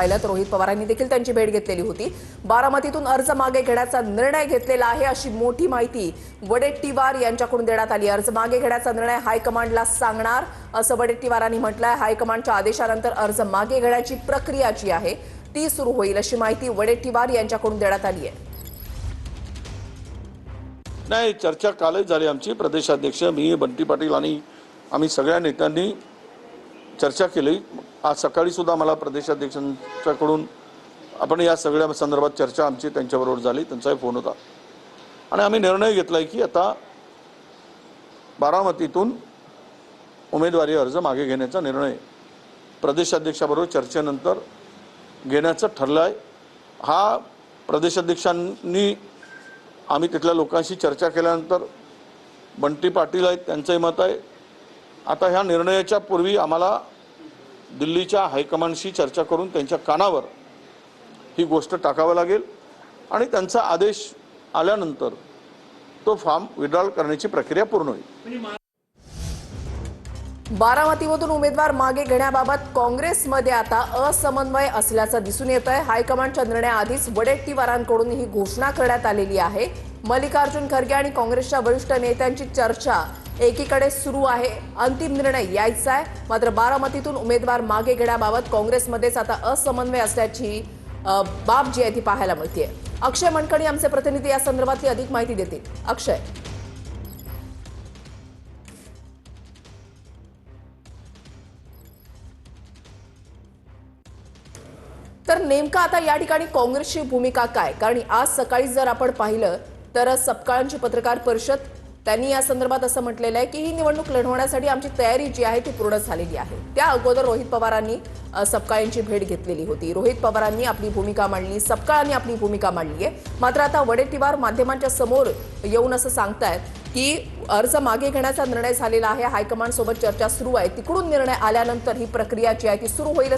पाहिलं तर रोहित पवारांनी देखील त्यांची भेट घेतलेली होती। बारामतीतून अर्ज मागे घेण्याचा निर्णय घेतलेला आहे अशी मोठी माहिती वडेट्टीवार यांच्याकडून देण्यात आली। अर्ज मागे घेण्याचा निर्णय हायकमांडला सांगणार असं वडेट्टीवारांनी म्हटलंय। हायकमांडच्या आदेशानंतर अर्ज मागे घेण्याची प्रक्रिया जी आहे ती सुरू होईल अशी माहिती वडेट्टीवार यांच्याकडून देण्यात आली आहे। नाही, चर्चा कालच झाली आमची। प्रदेशाध्यक्ष मी, बंटी पाटील आणि आम्ही सगळ्या नेत्यांनी चर्चा केली। आज सकाळी सुद्धा मला प्रदेशाध्यक्षांच्याकडून आपण या सगळ्या संदर्भात चर्चा आमची त्यांच्याबरोबर झाली, त्यांचाही फोन होता आणि आम्ही निर्णय घेतलाय की आता बारामतीतून उमेदवारी अर्ज मागे घेण्याचा निर्णय प्रदेशाध्यक्षाबरोबर चर्चेनंतर घेण्याचं ठरलं आहे। हा प्रदेशाध्यक्षांनी आम्ही तिथल्या लोकांशी चर्चा केल्यानंतर बंटी पाटील आहेत, त्यांचंही मत आहे। आता ह्या निर्णयाच्या पूर्वी आम्हाला दिल्लीच्या हायकमांडशी चर्चा करून त्यांच्या कानावर ही गोष्ट टाकावं लागेल आणि त्यांचा आदेश आल्यानंतर तो फॉर्म विड्रॉल करण्याची प्रक्रिया पूर्ण होईल। बारामतीमधून उमेदवार मागे घेण्याबाबत काँग्रेसमध्ये आता असमन्वय असल्याचं दिसून येतंय। हायकमांडच्या निर्णयाआधीच वडेट्टीवारांकडून ही घोषणा करण्यात आलेली आहे। मल्लिकार्जुन खरगे आणि काँग्रेसच्या वरिष्ठ नेत्यांची चर्चा एकीकडे सुरू आहे, अंतिम निर्णय यायचा आहे। मात्र बारामतीतून उमेदवार मागे घेण्याबाबत काँग्रेसमध्येच आता असमन्वय असल्याची बाब जी आहे ती पाहायला मिळते। अक्षय मनकणी आमचे प्रतिनिधी या संदर्भातली अधिक माहिती देतील। अक्षय, तर नेमका आता या ठिकाणी काँग्रेसची भूमिका काय? कारण आज सकाळी जर आपण पाहिलं तर सपकाळांची पत्रकार परिषद त्यांनी या संदर्भात असं म्हटलेलं आहे की ही निवडणूक लढवण्यासाठी आमची तयारी जी आहे ती पूर्ण झालेली आहे। त्या अगोदर रोहित पवारांनी सपकाळांची भेट घेतलेली होती। रोहित पवारांनी आपली भूमिका मांडली, सपकाळांनी आपली भूमिका मांडली आहे। मात्र आता वडेट्टीवार माध्यमांच्या समोर येऊन असं सांगतायत की अर्ज मागे घेण्याचा निर्णय झालेला आहे, हायकमांड सोबत चर्चा सुरू आहे, तिकडून निर्णय आल्यानंतर ही प्रक्रिया जी आहे ती सुरू होईल।